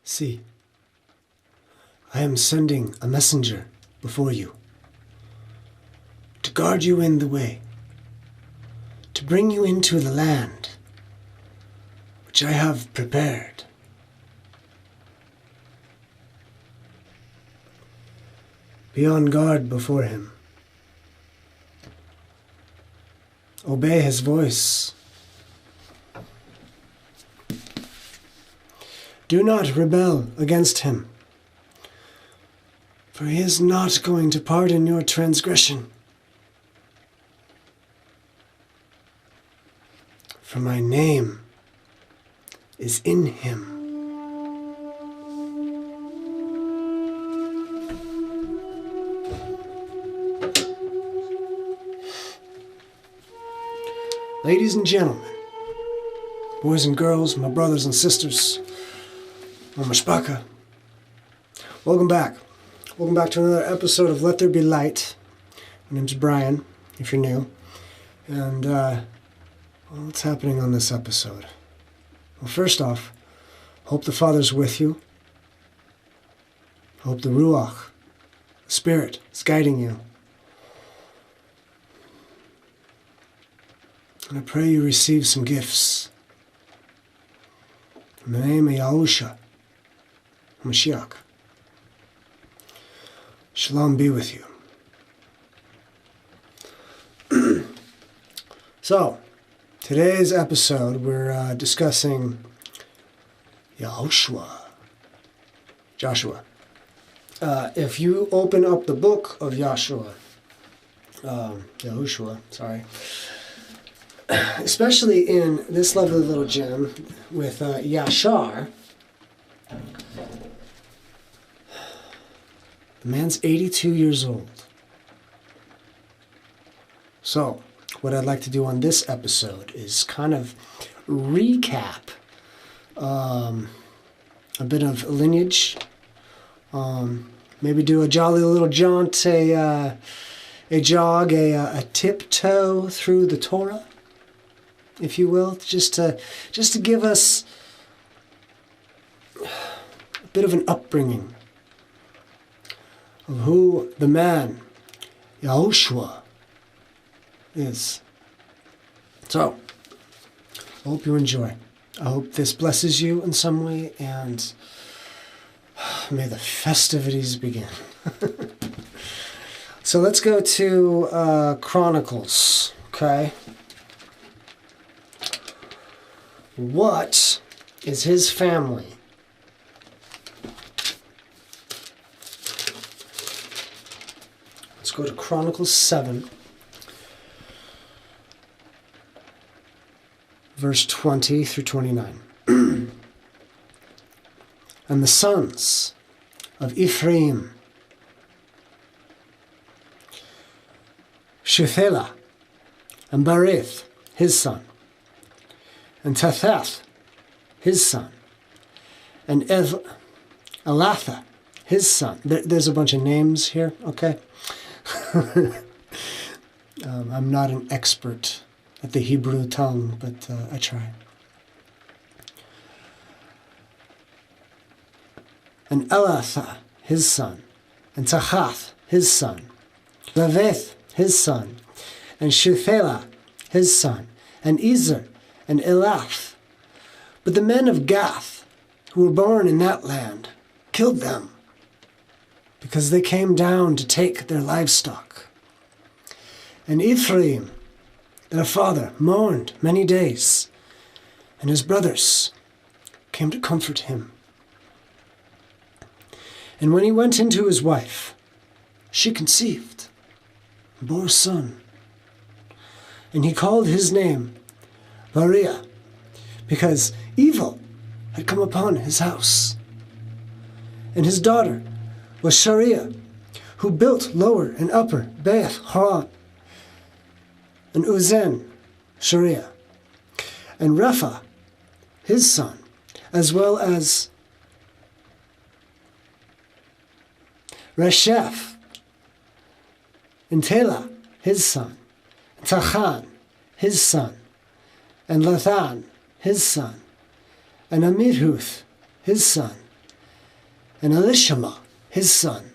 See, I am sending a messenger before you to guard you in the way, to bring you into the land which I have prepared. Be on guard before him. Obey his voice. Do not rebel against him, for he is not going to pardon your transgression. For my name is in him. Ladies and gentlemen, boys and girls, my brothers and sisters, Mashpaka, welcome back. Welcome back to another episode of Let There Be Light. My name's Brian, if you're new. And, what's happening on this episode? Well, first off, hope the Father's with you. Hope the Ruach, the Spirit, is guiding you. And I pray you receive some gifts. In the name of Yehoshua, Mashiach. Shalom be with you. So, today's episode, we're discussing Yehoshua. Joshua. If you open up the book of Yehoshua, especially in this lovely little gem with Yashar, the man's 82 years old. So, what I'd like to do on this episode is kind of recap a bit of lineage, maybe do a jolly little jaunt, a jog, a tiptoe through the Torah, if you will, just to give us a bit of an upbringing of who the man, Yehoshua, is. So, I hope you enjoy. I hope this blesses you in some way, and may the festivities begin. So let's go to Chronicles, okay? What is his family? Let's go to Chronicles 7, verse 20 through 29. And the sons of Ephraim, Shuthelah, and Barith, his son, and Tathath, his son, and Elatha, his son. There's a bunch of names here, okay? I'm not an expert at the Hebrew tongue, but I try. And Elatha, his son, and Tahath, his son, Laveth, his son, and Shuthelah, his son, and Ezer, and Elath. But the men of Gath, who were born in that land, killed them, because they came down to take their livestock. And Ephraim, their father, mourned many days, and his brothers came to comfort him. And when he went into his wife, she conceived, and bore a son. And he called his name Bariah, because evil had come upon his house. And his daughter was Shariah, who built lower and upper Beth Horon, and Uzen, Shariah, and Repha, his son, as well as Resheph, and Tela, his son, and Tachan, his son, and Lathan, his son, and Amirhuth, his son, and Elishama, his son,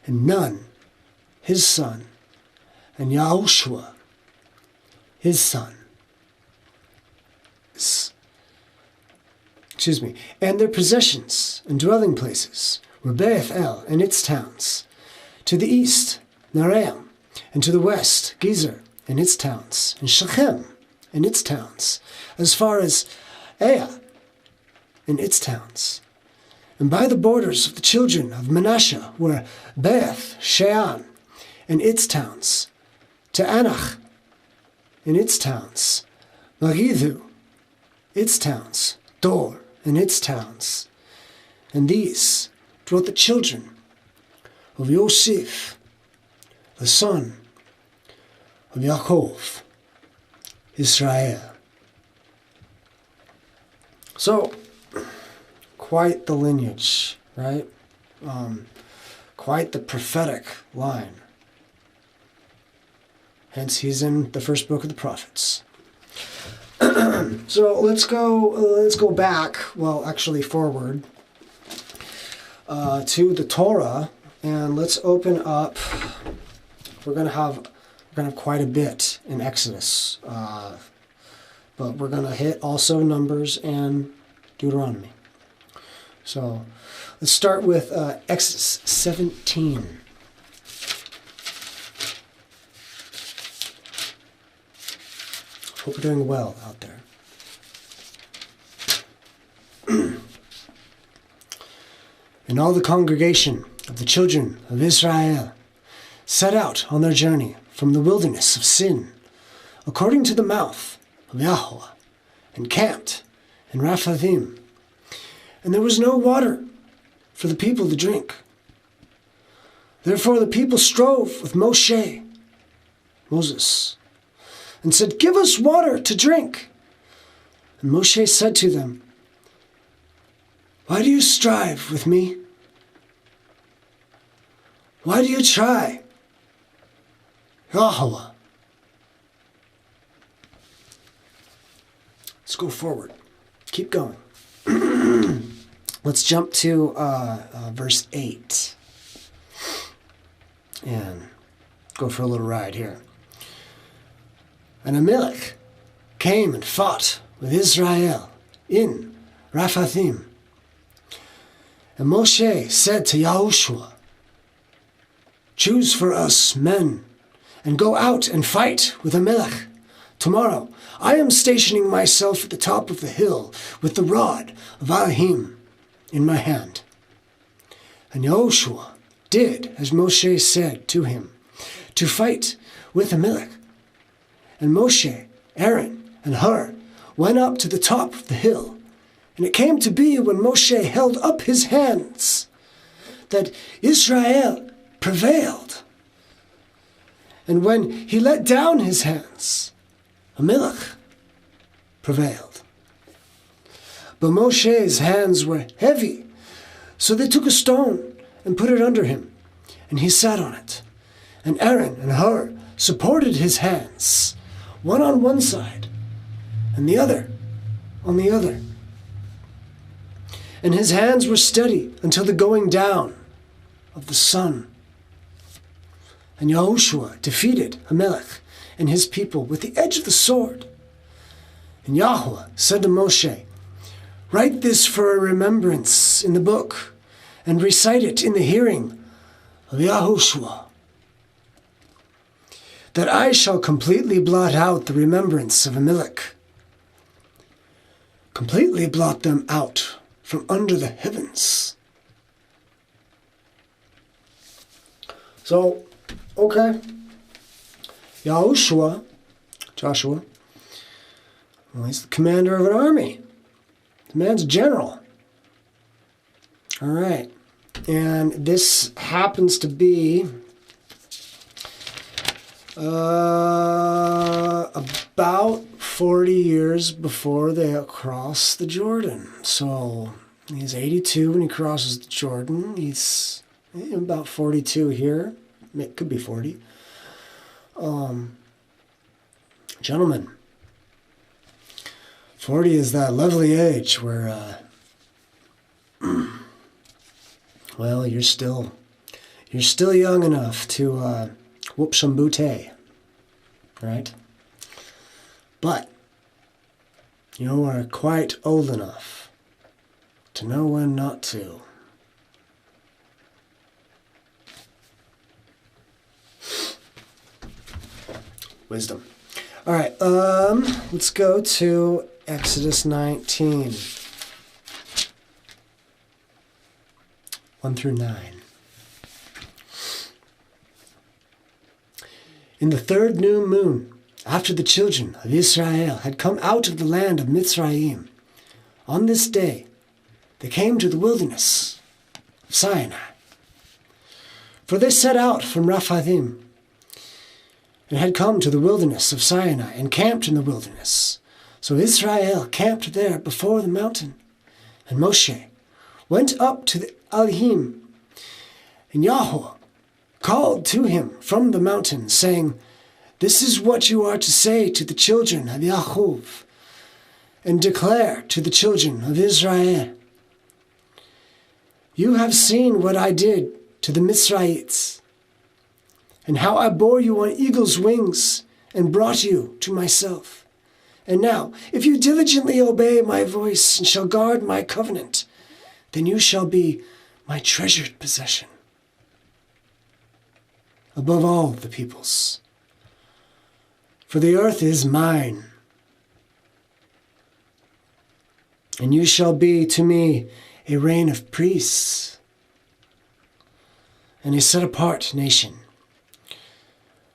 and Nun, his son, and Yehoshua, his son. And their possessions and dwelling places were Beth El and its towns, to the east, Naraim, and to the west, Gezer and its towns, and Shechem and its towns, as far as Aiah and its towns. And by the borders of the children of Manasseh were Beth Shean and its towns, to Anach and its towns, Megiddo, its towns, Dor and its towns. And these dwelt the children of Yosef, the son of Yaakov, Israel. So, quite the lineage, right? Quite the prophetic line. Hence, he's in the first book of the prophets. So let's go back. Well, actually forward to the Torah, and let's open up. We're gonna have quite a bit in Exodus, but we're gonna hit also Numbers and Deuteronomy. So let's start with Exodus 17. Hope you're doing well out there. And all the congregation of the children of Israel set out on their journey from the wilderness of Sin, according to the mouth of Yahweh, and camped in Rephaim. And there was no water for the people to drink. Therefore the people strove with Moses, and said, "Give us water to drink." And Moses said to them, "Why do you strive with me? Why do you try Yahweh?" Let's go forward. Keep going. Let's jump to verse 8 and go for a little ride here. And Amalek came and fought with Israel in Rephaim. And Moshe said to Yehoshua, "Choose for us men, and go out and fight with Amalek. Tomorrow I am stationing myself at the top of the hill with the rod of Elohim in my hand." And Yehoshua did as Moshe said to him, to fight with Amalek. And Moshe, Aaron, and Hur went up to the top of the hill. And it came to be when Moshe held up his hands that Israel prevailed. And when he let down his hands, Amalek prevailed. But Moshe's hands were heavy, so they took a stone and put it under him, and he sat on it. And Aaron and Hur supported his hands, one on one side, and the other on the other. And his hands were steady until the going down of the sun. And Yehoshua defeated Amalek and his people with the edge of the sword. And Yahweh said to Moshe, "Write this for a remembrance in the book, and recite it in the hearing of Yehoshua, that I shall completely blot out the remembrance of Amalek, completely blot them out from under the heavens." So, okay. Joshua, well, he's the commander of an army. The man's a general. All right. And this happens to be about 40 years before they cross the Jordan. So he's 82 when he crosses the Jordan. He's about 42 here. It could be 40. Gentlemen, 40 is that lovely age where well, you're still young enough to whoop some booty, right? But you are quite old enough to know when not to. Wisdom. All right, let's go to Exodus 19, 1 through 9. In the third new moon, after the children of Israel had come out of the land of Mitzrayim, on this day they came to the wilderness of Sinai. For they set out from Rephidim, and had come to the wilderness of Sinai, and camped in the wilderness. So Israel camped there before the mountain. And Moshe went up to the Elohim, and Yahuwah called to him from the mountain, saying, This is what you are to say to the children of Yaakov, and declare to the children of Israel. You have seen what I did to the Mitzrayites, and how I bore you on eagle's wings, and brought you to myself. And now, if you diligently obey my voice, and shall guard my covenant, then you shall be my treasured possession above all the peoples. For the earth is mine, and you shall be to me a reign of priests, and a set-apart nation.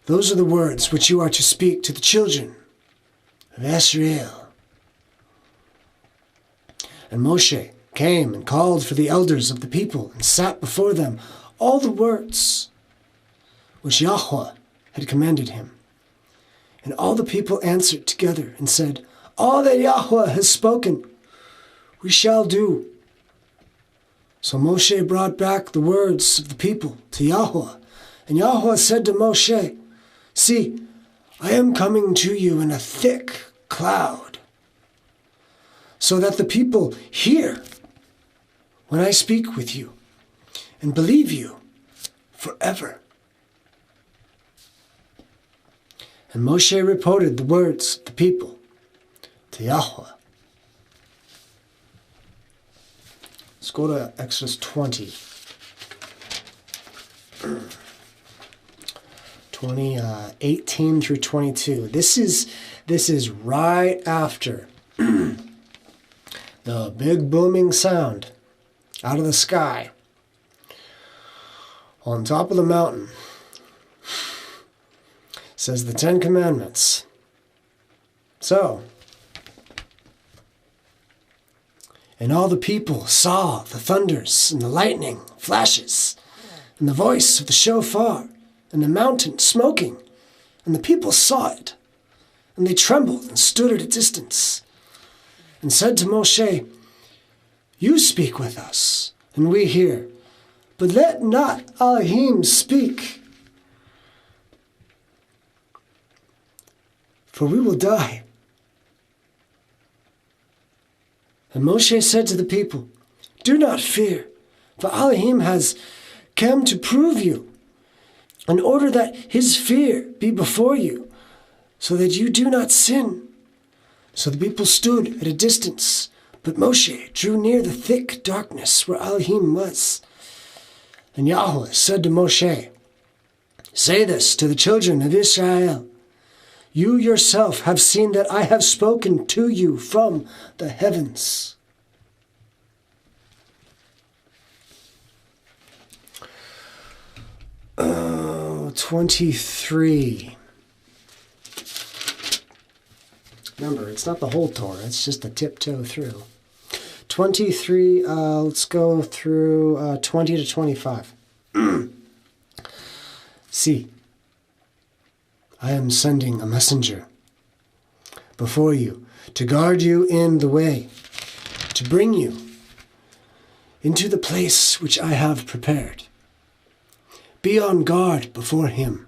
Those are the words which you are to speak to the children of Israel. And Moshe came and called for the elders of the people, and sat before them all the words which Yahuwah had commanded him. And all the people answered together and said, All that Yahuwah has spoken, we shall do. So Moshe brought back the words of the people to Yahuwah. And Yahuwah said to Moshe, See, I am coming to you in a thick cloud, so that the people hear when I speak with you, and believe you forever. And Moshe reported the words of the people to Yahuwah. Let's go to Exodus 20. 18 through 22. This is right after the big booming sound out of the sky on top of the mountain. It says the 10 Commandments. So, and all the people saw the thunders and the lightning flashes and the voice of the shofar and the mountain smoking, and the people saw it, and they trembled and stood at a distance, and said to Moshe, You speak with us, and we hear, but let not Elohim speak, for we will die. And Moshe said to the people, Do not fear, for Elohim has come to prove you, in order that his fear be before you, so that you do not sin. So the people stood at a distance, but Moshe drew near the thick darkness where Elohim was. And Yahuwah said to Moshe, Say this to the children of Israel, You yourself have seen that I have spoken to you from the heavens. 23. Remember, it's not the whole Torah, it's just a tiptoe through. 23, let's go through 20 to 25. See, I am sending a messenger before you to guard you in the way, to bring you into the place which I have prepared. Be on guard before him,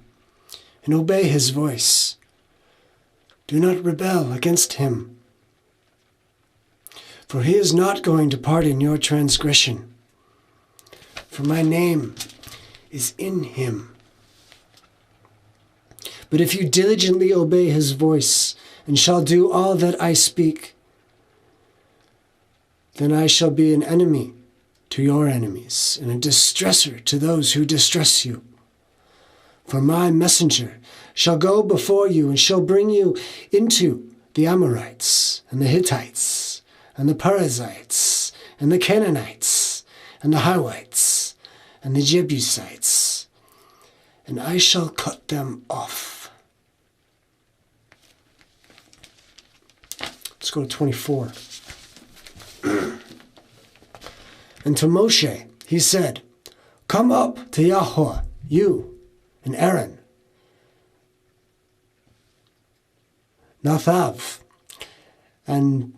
and obey his voice. Do not rebel against him, for he is not going to pardon your transgression. for my name is in him. But if you diligently obey his voice, and shall do all that I speak, then I shall be an enemy to your enemies, and a distresser to those who distress you. For my messenger shall go before you, and shall bring you into the Amorites, and the Hittites, and the Perizzites, and the Canaanites, and the Hivites, and the Jebusites, and I shall cut them off. Let's go to 24. And to Moshe he said, come up to Yahuwah, you and Aaron, Nathav, and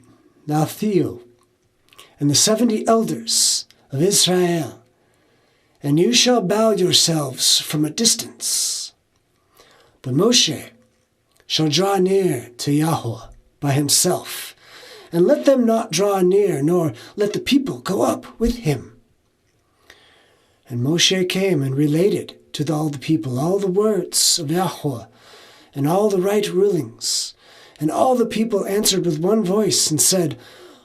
Nathiel, and the 70 elders of Israel, and you shall bow yourselves from a distance. But Moshe shall draw near to Yahuwah by himself, and let them not draw near, nor let the people go up with him. And Moshe came and related to all the people all the words of Yahuwah, and all the right rulings. And all the people answered with one voice, and said,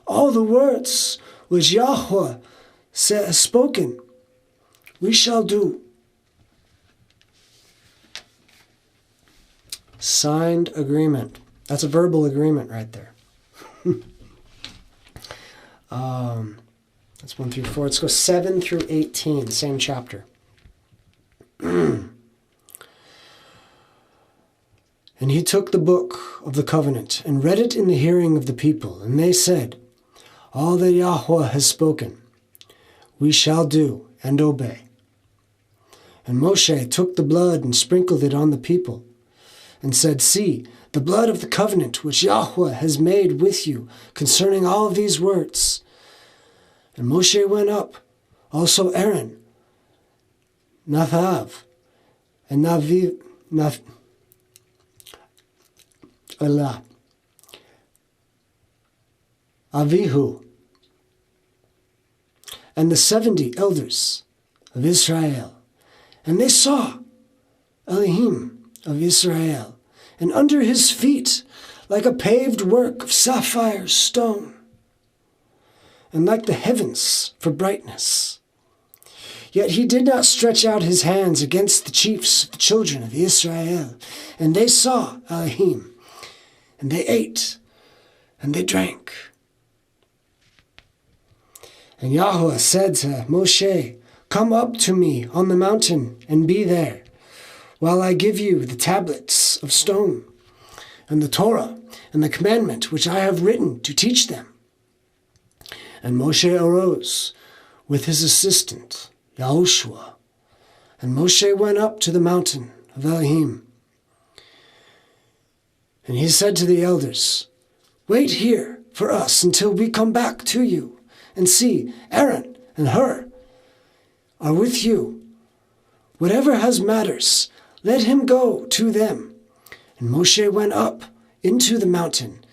all the words which Yahuwah has spoken, we shall do. Signed agreement. That's a verbal agreement right there. That's 1 through 4. Let's go 7 through 18, same chapter. And he took the book of the covenant and read it in the hearing of the people. And they said, all that Yahuwah has spoken, we shall do and obey. And Moshe took the blood and sprinkled it on the people, and said, see, the blood of the covenant which Yahuwah has made with you concerning all of these words. And Moshe went up, also Aaron, Nathav, and Avihu, and the 70 elders of Israel. And they saw Elohim of Israel, and under his feet, like a paved work of sapphire stone, and like the heavens for brightness. Yet he did not stretch out his hands against the chiefs of the children of Israel. And they saw Elohim, and they ate, and they drank. And Yahuwah said to Moshe, come up to me on the mountain, and be there, while I give you the tablets of stone, and the Torah, and the commandment which I have written to teach them. And Moshe arose with his assistant, Yehoshua, and Moshe went up to the mountain of Elohim. And he said to the elders, wait here for us until we come back to you, and see, Aaron and Hur are with you. Whatever has matters, let him go to them. And Moshe went up into the mountain,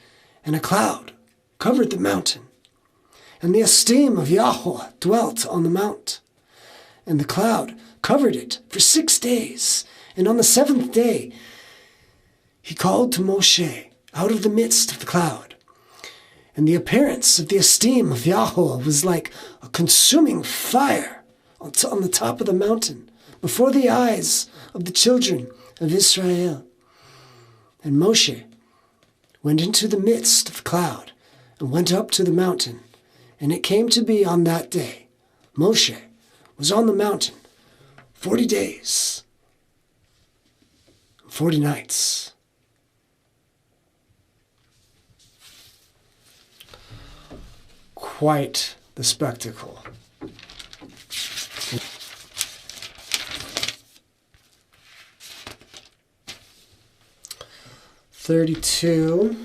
and a cloud covered the mountain. And the esteem of Yahuwah dwelt on the mount. And the cloud covered it for 6 days. And on the 7th day, he called to Moshe out of the midst of the cloud. And the appearance of the esteem of Yahuwah was like a consuming fire on the top of the mountain, before the eyes of the children of Israel. And Moshe went into the midst of the cloud, and went up to the mountain. And it came to be on that day, Moshe was on the mountain 40 days, 40 nights. Quite the spectacle. (32)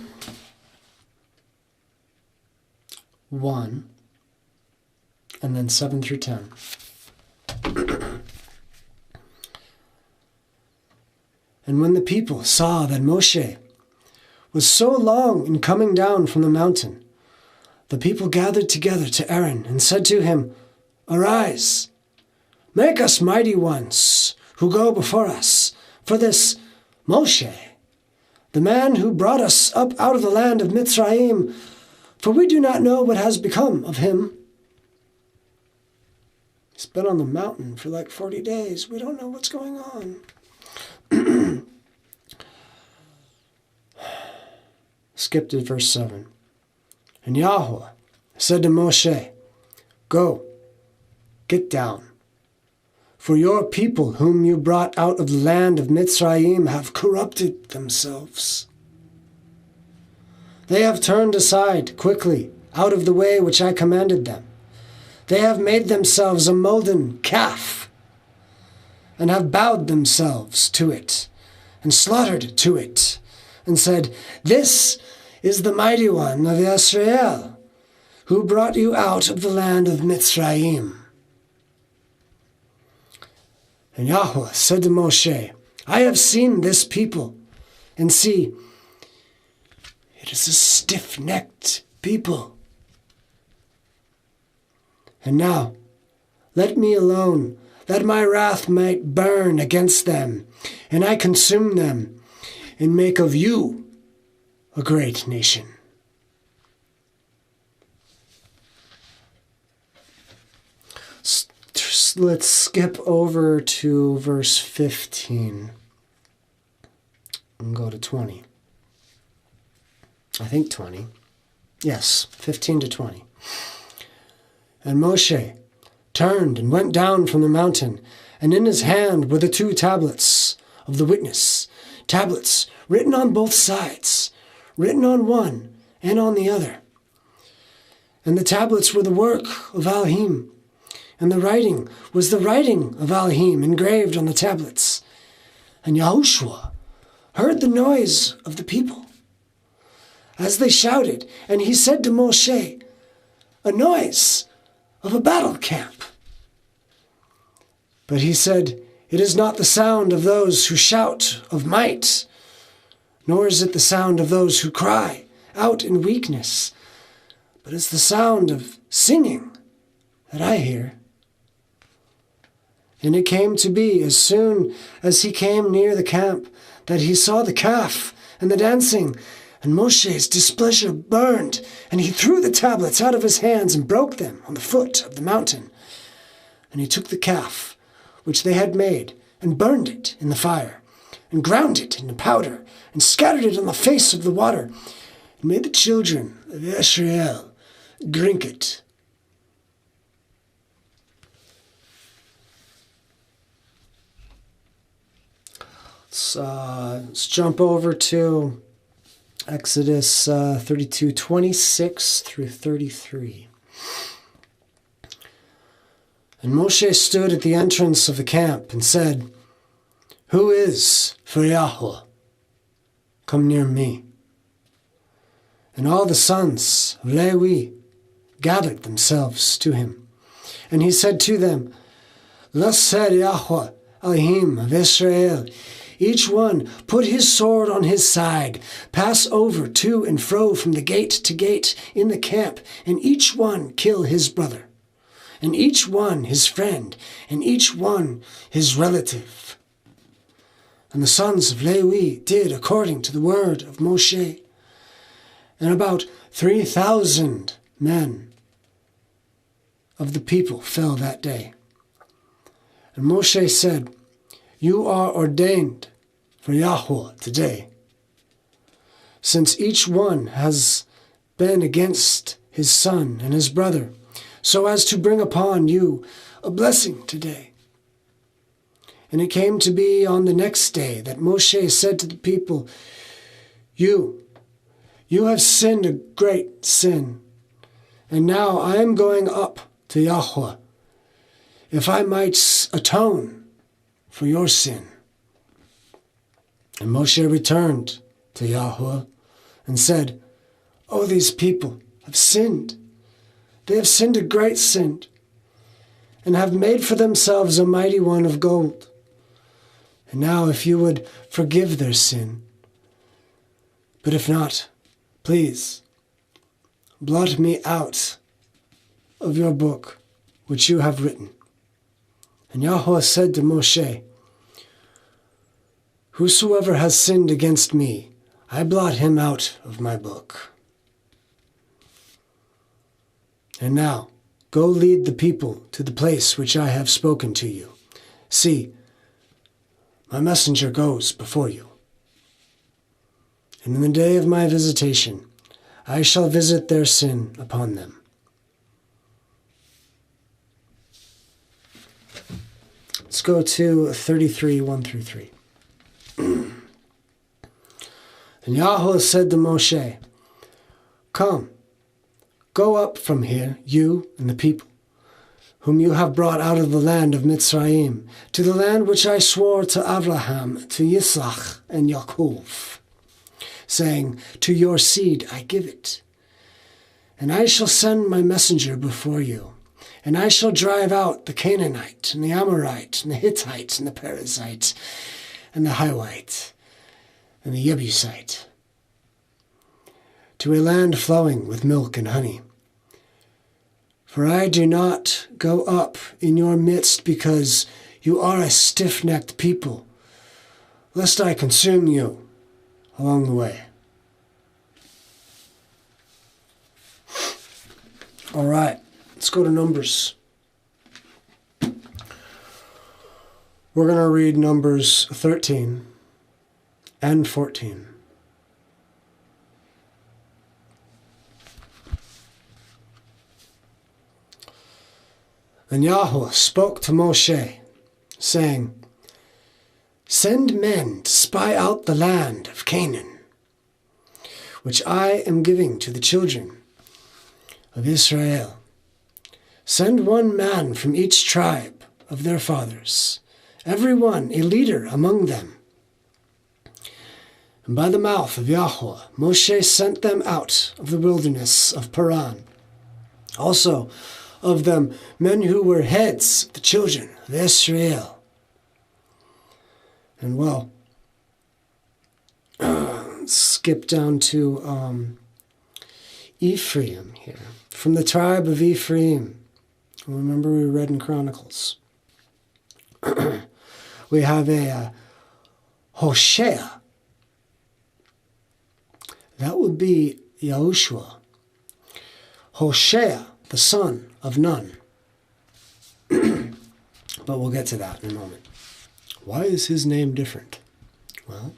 1, and then 7 through 10. And when the people saw that Moshe was so long in coming down from the mountain, the people gathered together to Aaron and said to him, arise, Make us mighty ones who go before us, for this Moshe, the man who brought us up out of the land of Mitzrayim, for we do not know what has become of him. He's been on the mountain for like 40 days. We don't know what's going on. Skip to verse 7. And Yahuwah said to Moshe, Go, get down, for your people whom you brought out of the land of Mitzrayim have corrupted themselves. They have turned aside quickly out of the way which I commanded them. They have made themselves a molten calf, and have bowed themselves to it, and slaughtered to it, and said, This is the mighty one of Israel, who brought you out of the land of Mitzrayim. And Yahuwah said to Moshe, I have seen this people, and see, it is a stiff-necked people. And now, let me alone, that my wrath might burn against them, and I consume them, and make of you a great nation. Let's skip over to verse 15 and go to 20. I think 20. Yes, 15 to 20. And Moshe turned and went down from the mountain, and in his hand were the 2 tablets of the witness, tablets written on both sides, written on one and on the other. And the tablets were the work of Elohim, and the writing was the writing of Elohim engraved on the tablets. And Yehoshua heard the noise of the people as they shouted, and he said to Moshe, A noise of a battle camp. But he said, It is not the sound of those who shout of might, nor is it the sound of those who cry out in weakness, but it's the sound of singing that I hear. And it came to be, as soon as he came near the camp, that he saw the calf and the dancing, and Moshe's displeasure burned, and he threw the tablets out of his hands and broke them on the foot of the mountain. And he took the calf, which they had made, and burned it in the fire, and ground it into powder, and scattered it on the face of the water, and made the children of Israel drink it. Let's jump over to Exodus 32, 26 through 33. And Moshe stood at the entrance of the camp and said, Who is for Yahuwah? Come near me. And all the sons of Levi gathered themselves to him. And he said to them, Thus said Yahuwah, Elohim of Israel, each one put his sword on his side, pass over to and fro from the gate to gate in the camp, and each one kill his brother, and each one his friend, and each one his relative. And the sons of Levi did according to the word of Moshe. And about 3,000 men of the people fell that day. And Moshe said, You are ordained for Yahuwah today, since each one has been against his son and his brother, so as to bring upon you a blessing today. And it came to be on the next day that Moshe said to the people, You have sinned a great sin, and now I am going up to Yahuwah, if I might atone for your sin. And Moshe returned to Yahuwah and said, Oh, these people have sinned. They have sinned a great sin, and have made for themselves a mighty one of gold. And now if you would forgive their sin, but if not, please blot me out of your book which you have written. And Yahuwah said to Moshe, "Whosoever has sinned against me, I blot him out of my book. And now, go lead the people to the place which I have spoken to you. See, my messenger goes before you. And in the day of my visitation, I shall visit their sin upon them." Let's go to 33, 1 through 3. And Yahuwah said to Moshe, "Come, go up from here, you and the people, whom you have brought out of the land of Mitzrayim, to the land which I swore to Abraham, to Yitzchak, and Yaakov, saying, to your seed I give it. And I shall send my messenger before you, and I shall drive out the Canaanite, and the Amorite, and the Hittite, and the Perizzite, and the Hivite, and the Jebusite, to a land flowing with milk and honey. For I do not go up in your midst because you are a stiff-necked people, lest I consume you along the way." All right, let's go to Numbers. We're going to read Numbers 13 and 14. And Yahuwah spoke to Moshe, saying, "Send men to spy out the land of Canaan, which I am giving to the children of Israel. Send one man from each tribe of their fathers, every one a leader among them." And by the mouth of Yahuwah, Moshe sent them out of the wilderness of Paran. Also of them men who were heads of the children of Israel. And well, skip down to Ephraim here. From the tribe of Ephraim. Remember we read in Chronicles. We have a Hoshea. That would be Yehoshua. Hoshea, the son of Nun. But we'll get to that in a moment. Why is his name different? Well,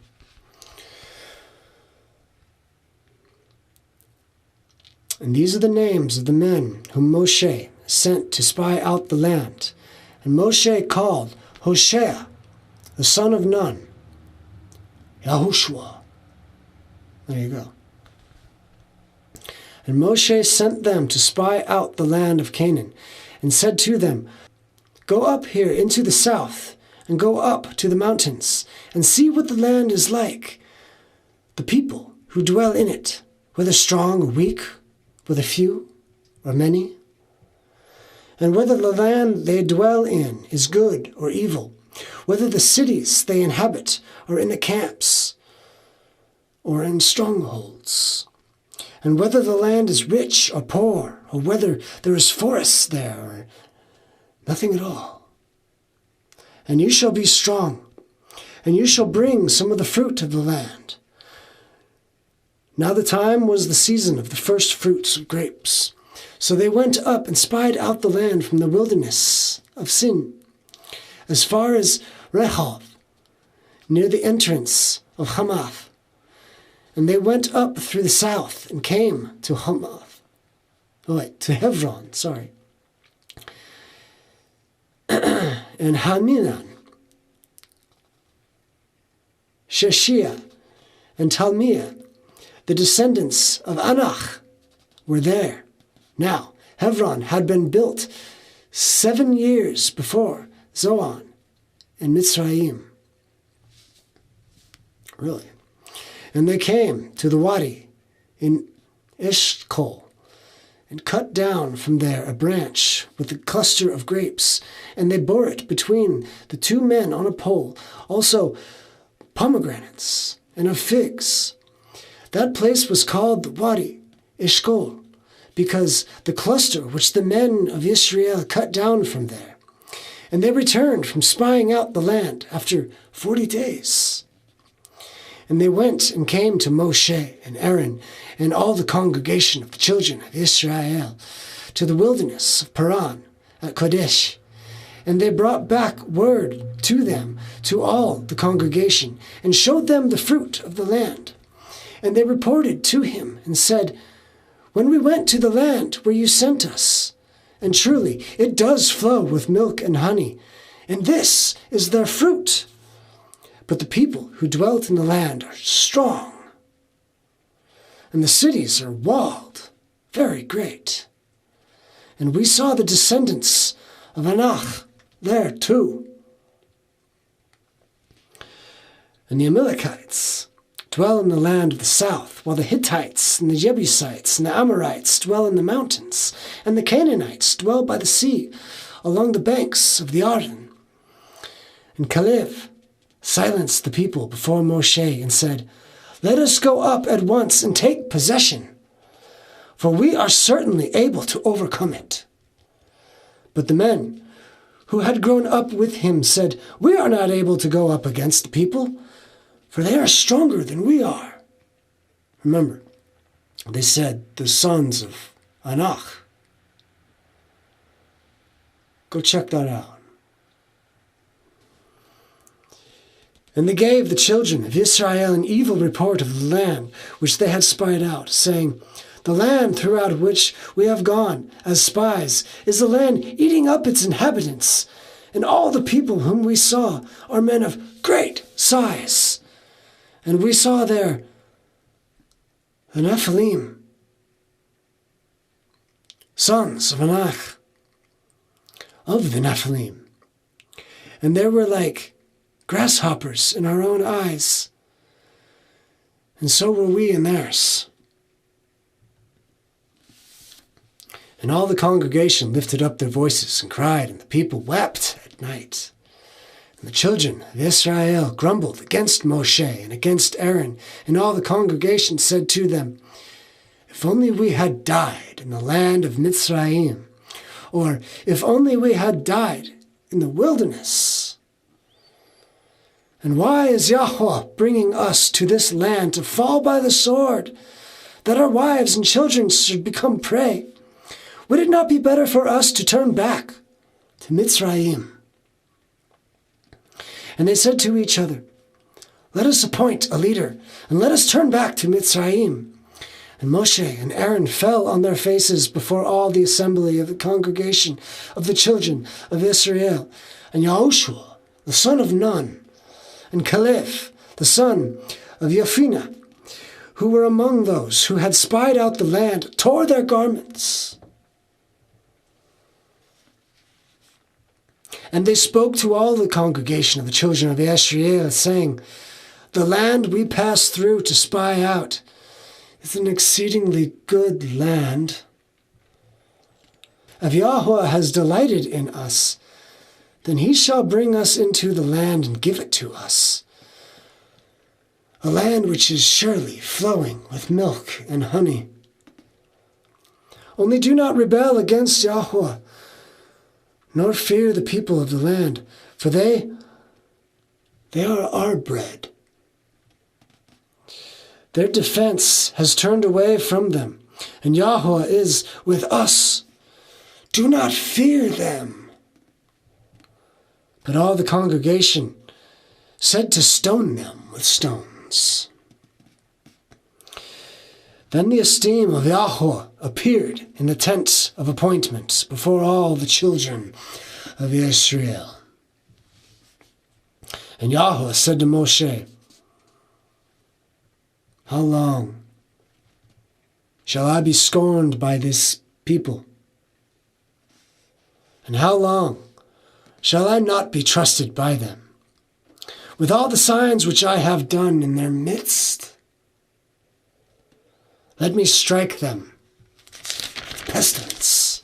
and these are the names of the men whom Moshe sent to spy out the land. And Moshe called Hoshea, the son of Nun, Yehoshua. There you go. And Moshe sent them to spy out the land of Canaan, and said to them, "Go up here into the south, and go up to the mountains, and see what the land is like, the people who dwell in it, whether strong or weak, whether few or many, and whether the land they dwell in is good or evil, whether the cities they inhabit are in the camps or in strongholds, and whether the land is rich or poor, or whether there is forests there or nothing at all. And you shall be strong, and you shall bring some of the fruit of the land." Now the time was the season of the first fruits of grapes. So they went up and spied out the land from the wilderness of Sin, as far as Rehob, near the entrance of Hamath. And they went up through the south and came to to Hebron, and Haminan, Sheshia, and Talmiah, the descendants of Anach, were there. Now, Hebron had been built 7 years before Zoan and Mitzrayim. Really? And they came to the wadi in Eshcol, and cut down from there a branch with a cluster of grapes, and they bore it between the two men on a pole, also pomegranates and of figs. That place was called the Wadi Eshcol, because the cluster which the men of Israel cut down from there. And they returned from spying out the land after 40 days. And they went and came to Moshe and Aaron and all the congregation of the children of Israel to the wilderness of Paran at Kadesh. And they brought back word to them, to all the congregation, and showed them the fruit of the land. And they reported to him and said, "When we went to the land where you sent us, and truly it does flow with milk and honey, and this is their fruit. But the people who dwelt in the land are strong, and the cities are walled, very great. And we saw the descendants of Anak there too. And the Amalekites dwell in the land of the south, while the Hittites and the Jebusites and the Amorites dwell in the mountains, and the Canaanites dwell by the sea, along the banks of the Yarden." And Caleb silenced the people before Moshe and said, "Let us go up at once and take possession, for we are certainly able to overcome it." But the men who had grown up with him said, "We are not able to go up against the people, for they are stronger than we are." Remember, they said the sons of Anak. Go check that out. And they gave the children of Israel an evil report of the land which they had spied out, saying, "The land throughout which we have gone as spies is a land eating up its inhabitants, and all the people whom we saw are men of great size. And we saw there the Nephilim, sons of Anak, of the Nephilim, and they were like grasshoppers in our own eyes, and so were we in theirs." And all the congregation lifted up their voices and cried, and the people wept at night. And the children of Israel grumbled against Moshe and against Aaron, and all the congregation said to them, "If only we had died in the land of Mitzrayim, or if only we had died in the wilderness. And why is Yahuwah bringing us to this land to fall by the sword, that our wives and children should become prey? Would it not be better for us to turn back to Mitzrayim?" And they said to each other, "Let us appoint a leader, and let us turn back to Mitzrayim." And Moshe and Aaron fell on their faces before all the assembly of the congregation of the children of Israel. And Yehoshua, the son of Nun, and Caleb, the son of Yehoshua, who were among those who had spied out the land, tore their garments. And they spoke to all the congregation of the children of Israel, saying, "The land we passed through to spy out is an exceedingly good land. If Yahuwah has delighted in us, then he shall bring us into the land and give it to us, a land which is surely flowing with milk and honey. Only do not rebel against Yahuwah, nor fear the people of the land, for they are our bread. Their defense has turned away from them, and Yahuwah is with us. Do not fear them." But all the congregation said to stone them with stones. Then the esteem of Yahuwah appeared in the tent of appointment before all the children of Israel. And Yahuwah said to Moshe, "How long shall I be scorned by this people? And how long shall I not be trusted by them, with all the signs which I have done in their midst? Let me strike them with pestilence,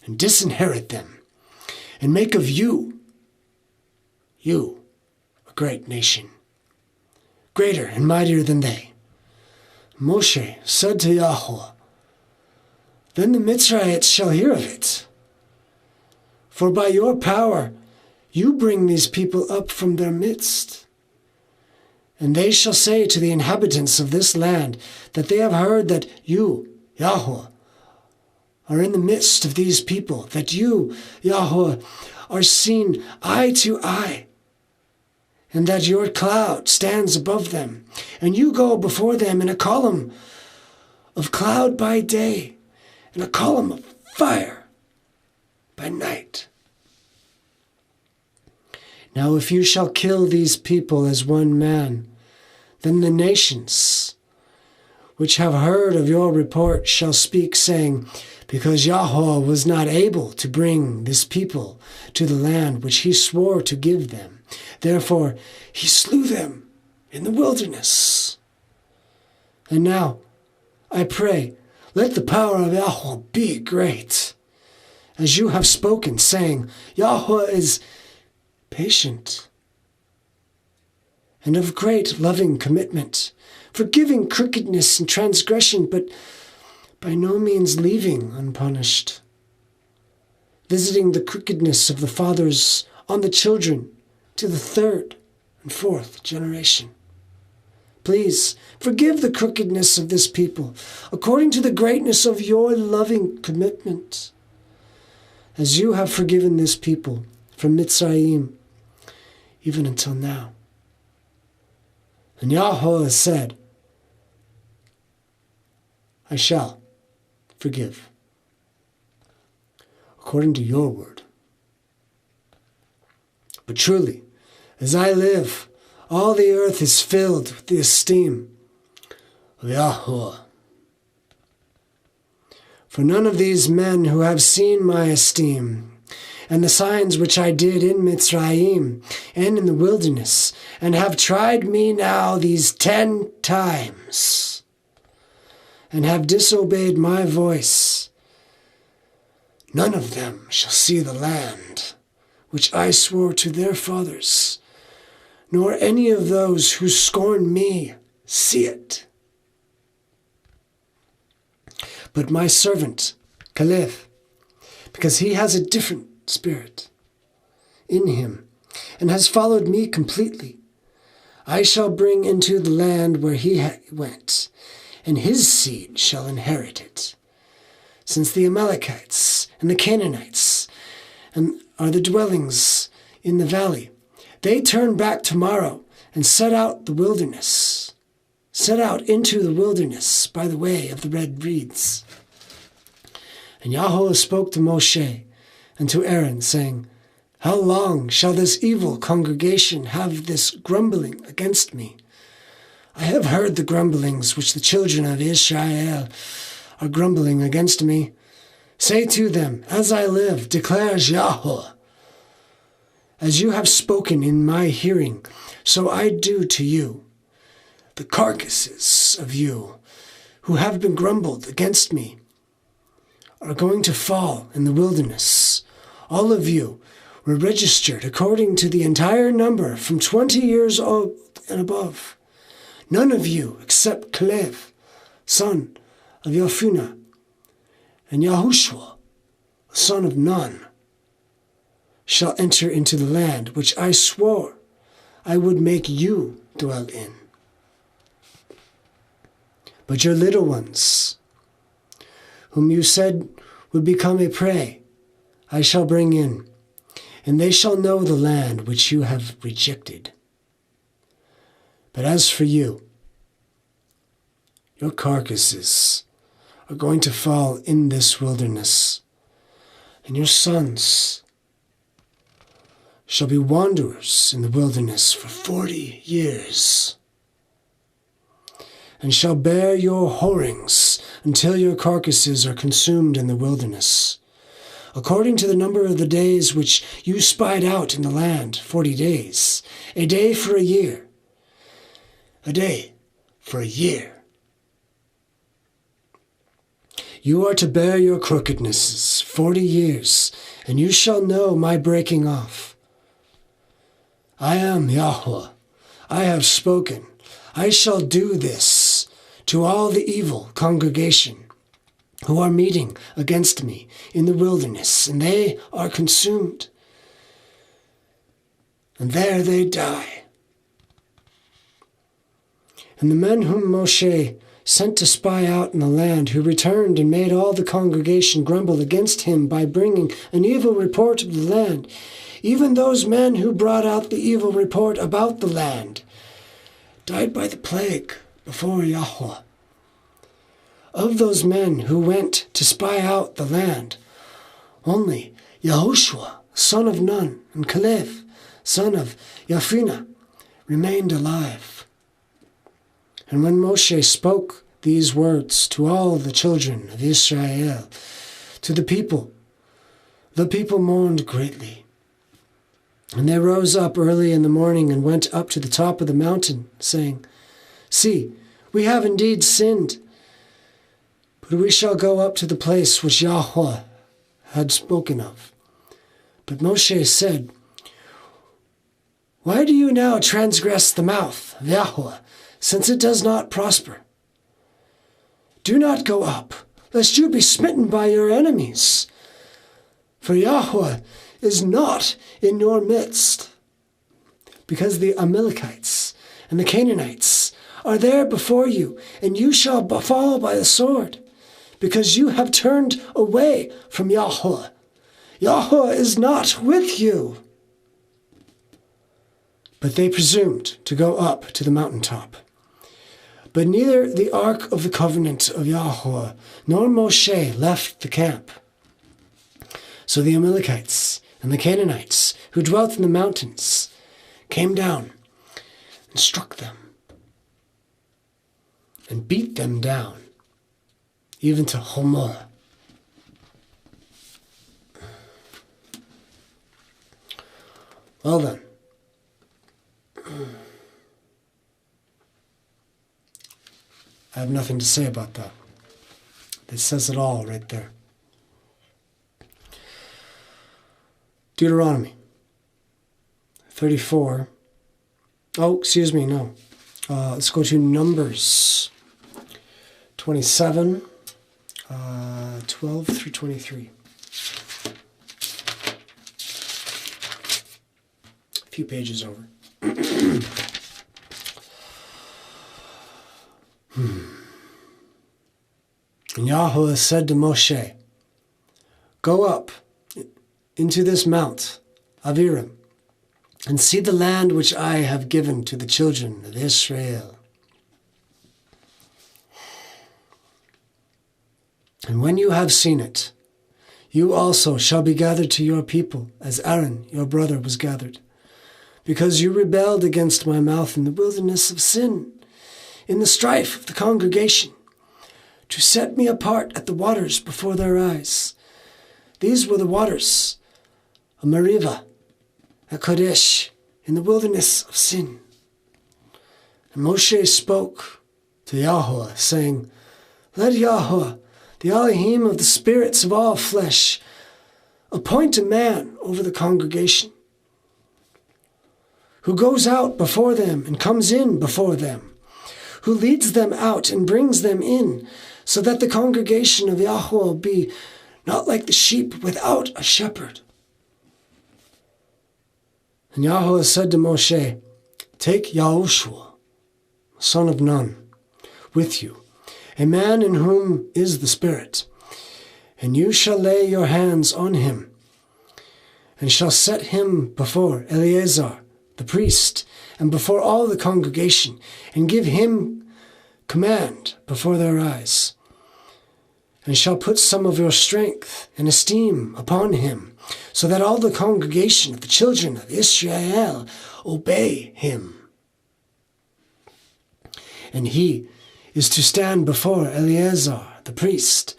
and disinherit them, and make of you a great nation, greater and mightier than they." Moshe said to Yahuwah, "Then the Mitzrayites shall hear of it, For by your power you bring these people up from their midst. And they shall say to the inhabitants of this land that they have heard that you, Yahuwah, are in the midst of these people, that you, Yahuwah, are seen eye to eye, and that your cloud stands above them, and you go before them in a column of cloud by day, and a column of fire by night. Now if you shall kill these people as one man, then the nations which have heard of your report shall speak, saying, because Yahuwah was not able to bring this people to the land which he swore to give them. Therefore he slew them in the wilderness. And now, I pray, let the power of Yahuwah be great, as you have spoken, saying, Yahuwah is patient and of great loving commitment, forgiving crookedness and transgression, but by no means leaving unpunished, visiting the crookedness of the fathers on the children to the third and fourth generation. Please forgive the crookedness of this people, according to the greatness of your loving commitment, as you have forgiven this people from Mitzrayim, even until now. And Yahuwah said, I shall forgive, according to your word. But truly, as I live, all the earth is filled with the esteem of Yahuwah. For none of these men who have seen my esteem, and the signs which I did in Mitzrayim and in the wilderness, and have tried me now these 10 times, and have disobeyed my voice, none of them shall see the land which I swore to their fathers, nor any of those who scorn me see it. But my servant, Caleb, because he has a different spirit in him, and has followed me completely, I shall bring into the land where he went, and his seed shall inherit it. Since the Amalekites and the Canaanites and are the dwellings in the valley, they turn back tomorrow and set out into the wilderness by the way of the red reeds. And Yahuwah spoke to Moshe and to Aaron, saying, how long shall this evil congregation have this grumbling against me? I have heard the grumblings which the children of Israel are grumbling against me. Say to them, as I live, declares Yahuwah, as you have spoken in my hearing, so I do to you. The carcasses of you who have been grumbled against me are going to fall in the wilderness. All of you were registered according to the entire number from 20 years old and above. None of you, except Caleb, son of Yehoshua, and Yehoshua, son of Nun, shall enter into the land which I swore I would make you dwell in. But your little ones, whom you said would become a prey, I shall bring in, and they shall know the land which you have rejected. But as for you, your carcasses are going to fall in this wilderness, and your sons shall be wanderers in the wilderness for 40 years, and shall bear your whorings until your carcasses are consumed in the wilderness, according to the number of the days which you spied out in the land, 40 days, a day for a year, a day for a year. You are to bear your crookednesses 40 years, and you shall know my breaking off. I am Yahuwah. I have spoken. I shall do this to all the evil congregation who are meeting against me in the wilderness, and they are consumed, and there they die. And the men whom Moshe sent to spy out in the land, who returned and made all the congregation grumble against him by bringing an evil report of the land, even those men who brought out the evil report about the land, died by the plague before Yahuwah. Of those men who went to spy out the land, only Yehoshua, son of Nun, and Caleb, son of Yehoshua, remained alive. And when Moshe spoke these words to all the children of Israel, to the people mourned greatly. And they rose up early in the morning and went up to the top of the mountain, saying, See, we have indeed sinned, but we shall go up to the place which Yahuwah had spoken of. But Moshe said, Why do you now transgress the mouth of Yahuwah, since it does not prosper? Do not go up, lest you be smitten by your enemies. For Yahuwah is not in your midst, because the Amalekites and the Canaanites are there before you, and you shall fall by the sword, because you have turned away from Yahuwah. Yahuwah is not with you. But they presumed to go up to the mountaintop. But neither the ark of the covenant of Yahuwah nor Moshe left the camp. So the Amalekites and the Canaanites who dwelt in the mountains came down and struck them and beat them down, even to Hormah. Well then, I have nothing to say about that. It says it all right there. Deuteronomy 34. Oh, excuse me, no. Let's go to Numbers 27, 12 through 23. A few pages over. And Yahuwah said to Moshe, Go up into this mount, Aviram, and see the land which I have given to the children of Israel. And when you have seen it, you also shall be gathered to your people, as Aaron your brother was gathered, because you rebelled against my mouth in the wilderness of sin, in the strife of the congregation, to set me apart at the waters before their eyes. These were the waters of Meribah, at Kadesh, in the wilderness of sin. And Moshe spoke to Yahuwah, saying, Let Yahuwah, the Elohim of the spirits of all flesh, appoint a man over the congregation, who goes out before them and comes in before them, who leads them out and brings them in, so that the congregation of Yahuwah be not like the sheep without a shepherd. And Yahuwah said to Moshe, Take Yehoshua, son of Nun, with you, a man in whom is the Spirit, and you shall lay your hands on him, and shall set him before Eleazar, the priest, and before all the congregation, and give him command before their eyes, and shall put some of your strength and esteem upon him, so that all the congregation of the children of Israel obey him. And he is to stand before Eleazar the priest,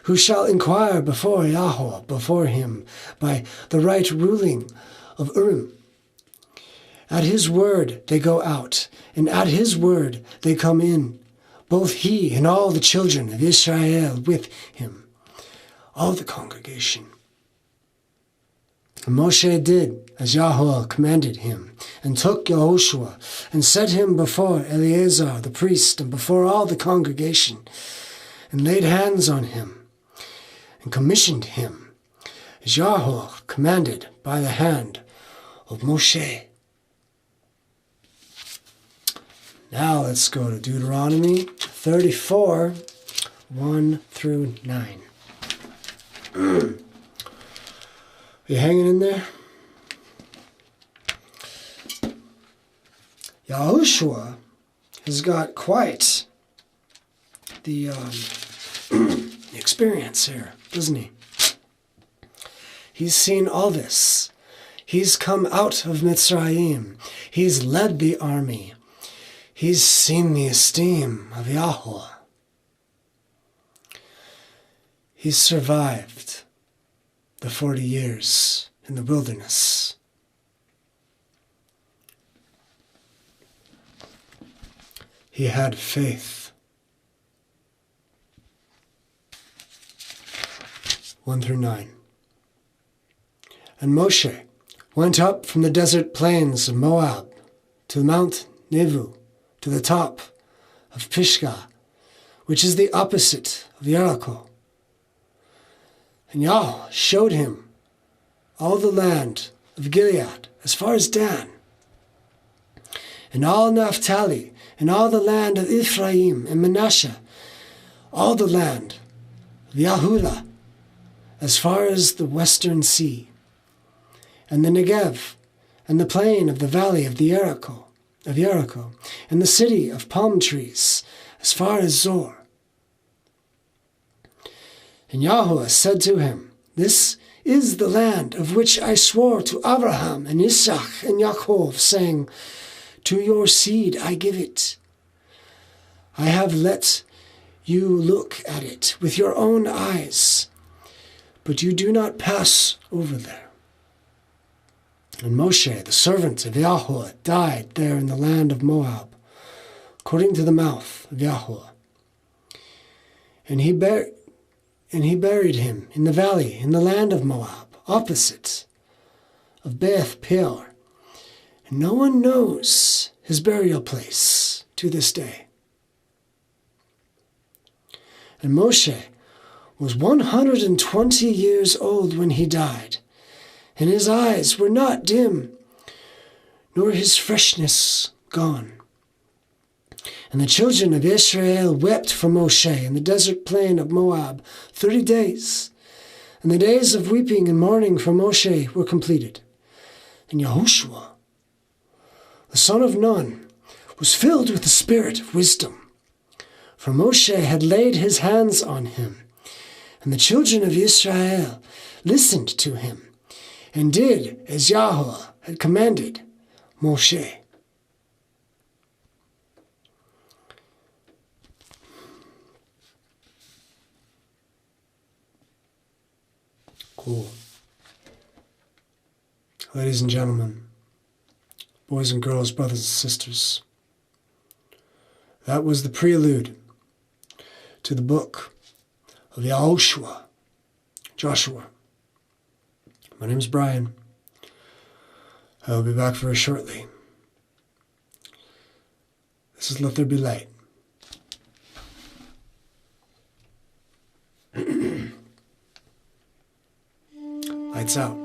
who shall inquire before Yahuwah before him by the right ruling of Urim. At his word they go out, and at his word they come in, both he and all the children of Israel with him, all the congregation. And Moshe did as Yahuwah commanded him, and took Yehoshua, and set him before Eleazar the priest, and before all the congregation, and laid hands on him, and commissioned him, as Yahuwah commanded by the hand of Moshe. Now let's go to Deuteronomy 34, 1 through 9. Are you hanging in there? Yehoshua has got quite the experience here, doesn't he? He's seen all this. He's come out of Mitzrayim. He's led the army. He's seen the esteem of Yahuwah. He's survived the 40 years in the wilderness. He had faith. 1 through 9. And Moshe went up from the desert plains of Moab to Mount Nebo, to the top of Pisgah, which is the opposite of Jericho. And Yahweh showed him all the land of Gilead, as far as Dan, and all Naphtali, and all the land of Ephraim and Manasseh, all the land of Yehudah, as far as the western sea, and the Negev, and the plain of the valley of Jericho, and the city of palm trees, as far as Zor. And Yahuwah said to him, This is the land of which I swore to Abraham and Isaac and Jacob, saying, To your seed I give it. I have let you look at it with your own eyes, but you do not pass over there. And Moshe, the servant of Yahuwah, died there in the land of Moab, according to the mouth of Yahuwah. And he buried him in the valley in the land of Moab, opposite of Beth Peor. And no one knows his burial place to this day. And Moshe was 120 years old when he died, and his eyes were not dim, nor his freshness gone. And the children of Israel wept for Moshe in the desert plain of Moab 30 days. And the days of weeping and mourning for Moshe were completed. And Yehoshua, the son of Nun, was filled with the spirit of wisdom, for Moshe had laid his hands on him. And the children of Israel listened to him, and did as Yahuwah had commanded Moshe. Cool. Ladies and gentlemen, boys and girls, brothers and sisters, that was the prelude to the book of Yehoshua, Joshua. My name is Brian. I will be back very shortly. This is Let There Be Light. Lights out.